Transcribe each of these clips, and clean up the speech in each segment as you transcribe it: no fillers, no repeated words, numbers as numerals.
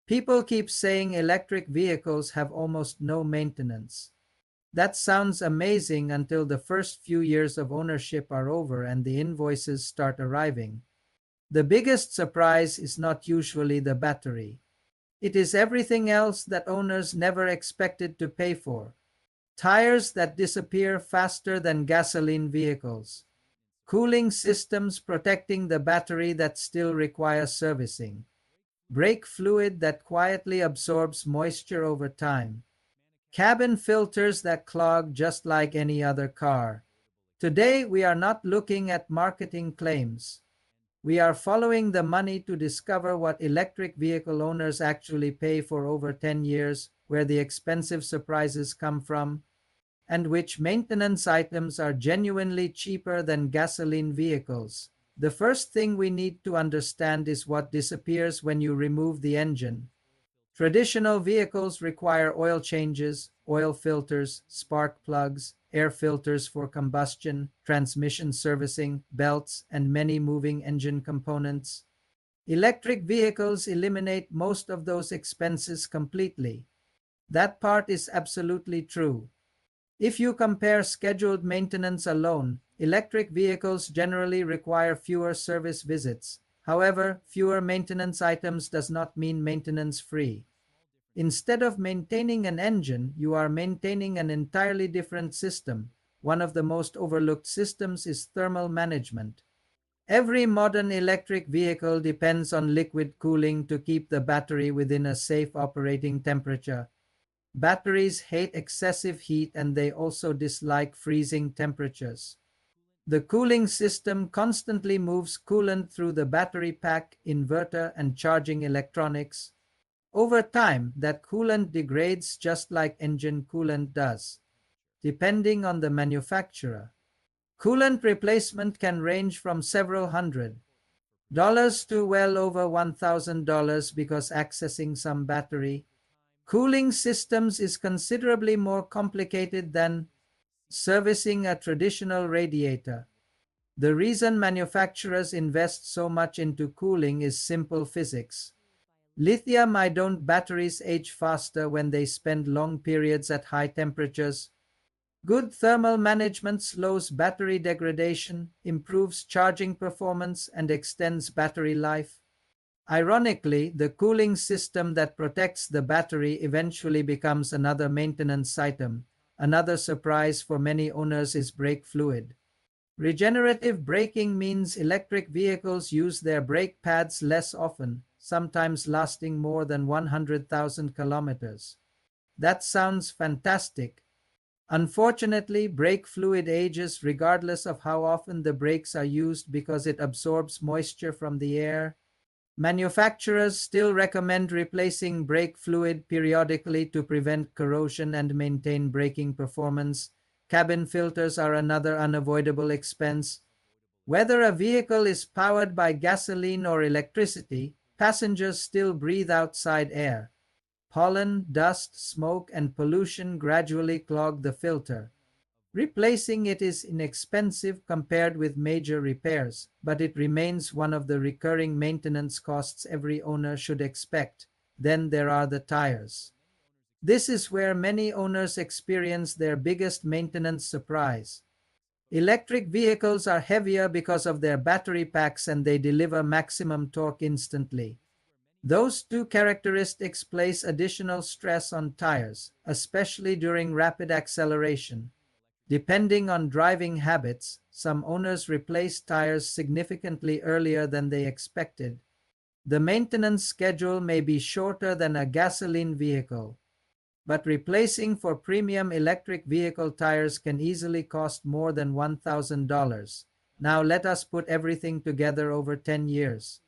People keep saying electric vehicles have almost no maintenance. That sounds amazing until the first few years of ownership are over and the invoices start arriving. The biggest surprise is not usually the battery. It is everything else that owners never expected to pay for. Tires that disappear faster than gasoline vehicles. Cooling systems protecting the battery that still require servicing. Brake fluid that quietly absorbs moisture over time. Cabin filters that clog just like any other car. Today, we are not looking at marketing claims. We are following the money to discover what electric vehicle owners actually pay for over 10 years, where the expensive surprises come from, and which maintenance items are genuinely cheaper than gasoline vehicles. The first thing we need to understand is what disappears when you remove the engine. Traditional vehicles require oil changes, oil filters, spark plugs, air filters for combustion, transmission servicing, belts, and many moving engine components. Electric vehicles eliminate most of those expenses completely. That part is absolutely true. If you compare scheduled maintenance alone, electric vehicles generally require fewer service visits. However, fewer maintenance items does not mean maintenance-free. Instead of maintaining an engine, you are maintaining an entirely different system. One of the most overlooked systems is thermal management. Every modern electric vehicle depends on liquid cooling to keep the battery within a safe operating temperature. Batteries hate excessive heat and they also dislike freezing temperatures. The cooling system constantly moves coolant through the battery pack, inverter, and charging electronics. Over time, that coolant degrades just like engine coolant does, depending on the manufacturer. Coolant replacement can range from several $100s to well over $1,000 because accessing some battery cooling systems is considerably more complicated than servicing a traditional radiator. The reason manufacturers invest so much into cooling is simple physics. Lithium-ion batteries age faster when they spend long periods at high temperatures. Good thermal management slows battery degradation, improves charging performance, and extends battery life. Ironically, the cooling system that protects the battery eventually becomes another maintenance item. Another surprise for many owners is brake fluid. Regenerative braking means electric vehicles use their brake pads less often, sometimes lasting more than 100,000 kilometers. That sounds fantastic. Unfortunately, brake fluid ages regardless of how often the brakes are used because it absorbs moisture from the air. Manufacturers still recommend replacing brake fluid periodically to prevent corrosion and maintain braking performance. Cabin filters are another unavoidable expense. Whether a vehicle is powered by gasoline or electricity, passengers still breathe outside air. Pollen, dust, smoke, and pollution gradually clog the filter. Replacing it is inexpensive compared with major repairs, but it remains one of the recurring maintenance costs every owner should expect. Then there are the tires. This is where many owners experience their biggest maintenance surprise. Electric vehicles are heavier because of their battery packs and they deliver maximum torque instantly. Those two characteristics place additional stress on tires, especially during rapid acceleration. Depending on driving habits, some owners replace tires significantly earlier than they expected. The maintenance schedule may be shorter than a gasoline vehicle, but replacing for premium electric vehicle tires can easily cost more than $1,000. Now let us put everything together over 10 years.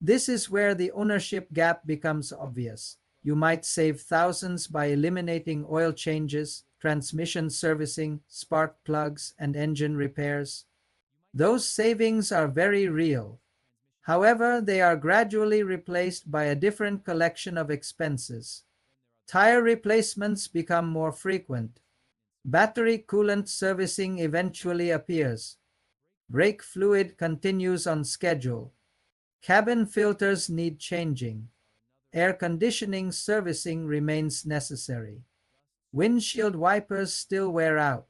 This is where the ownership gap becomes obvious. You might save thousands by eliminating oil changes, transmission servicing, spark plugs, and engine repairs. Those savings are very real. However, they are gradually replaced by a different collection of expenses. Tire replacements become more frequent. Battery coolant servicing eventually appears. Brake fluid continues on schedule. Cabin filters need changing. air conditioning servicing remains necessary. Windshield wipers still wear out.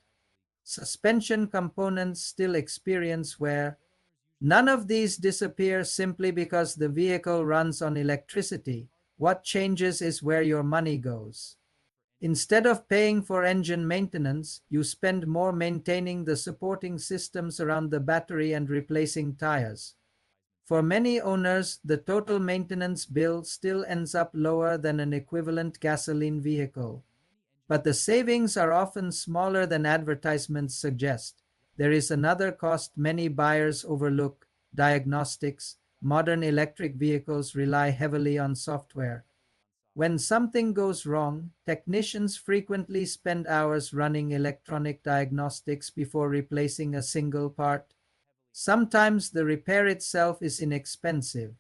Suspension components still experience wear. None of these disappear simply because the vehicle runs on electricity. What changes is where your money goes. Instead of paying for engine maintenance, you spend more maintaining the supporting systems around the battery and replacing tires. For many owners, the total maintenance bill still ends up lower than an equivalent gasoline vehicle. But the savings are often smaller than advertisements suggest. There is another cost many buyers overlook: diagnostics. Modern electric vehicles rely heavily on software. When something goes wrong, technicians frequently spend hours running electronic diagnostics before replacing a single part. Sometimes the repair itself is inexpensive,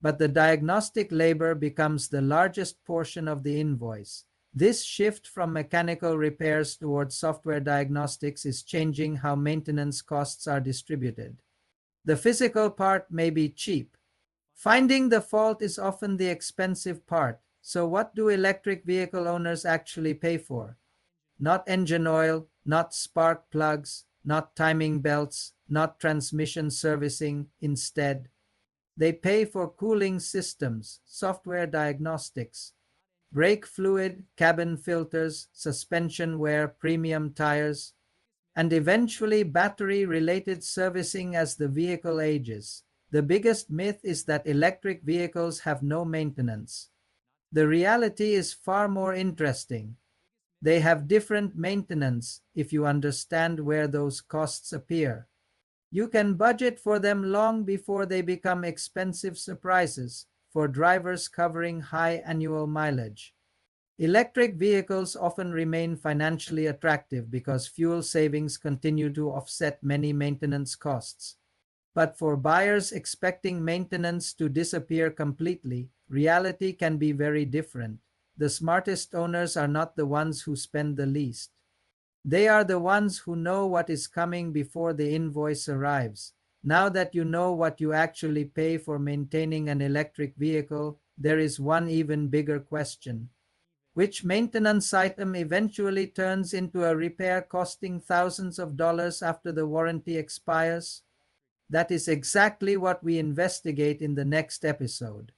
but the diagnostic labor becomes the largest portion of the invoice. This shift from mechanical repairs towards software diagnostics is changing how maintenance costs are distributed. The physical part may be cheap. Finding the fault is often the expensive part. So what do electric vehicle owners actually pay for? Not engine oil, not spark plugs, not timing belts, not transmission servicing. Instead, they pay for cooling systems, software diagnostics, brake fluid, cabin filters, suspension wear, premium tires, and eventually battery-related servicing as the vehicle ages. The biggest myth is that electric vehicles have no maintenance. The reality is far more interesting. They have different maintenance if you understand where those costs appear. You can budget for them long before they become expensive surprises for drivers covering high annual mileage. Electric vehicles often remain financially attractive because fuel savings continue to offset many maintenance costs. But for buyers expecting maintenance to disappear completely, reality can be very different. The smartest owners are not the ones who spend the least. They are the ones who know what is coming before the invoice arrives. Now that you know what you actually pay for maintaining an electric vehicle, there is one even bigger question. Which maintenance item eventually turns into a repair costing thousands of dollars after the warranty expires? That is exactly what we investigate in the next episode,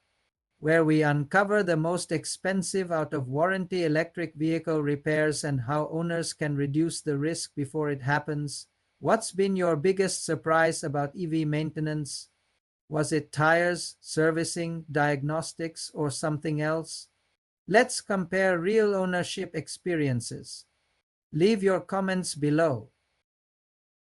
where we uncover the most expensive out-of-warranty electric vehicle repairs and how owners can reduce the risk before it happens. What's been your biggest surprise about EV maintenance? Was it tires, servicing, diagnostics, or something else? Let's compare real ownership experiences. Leave your comments below.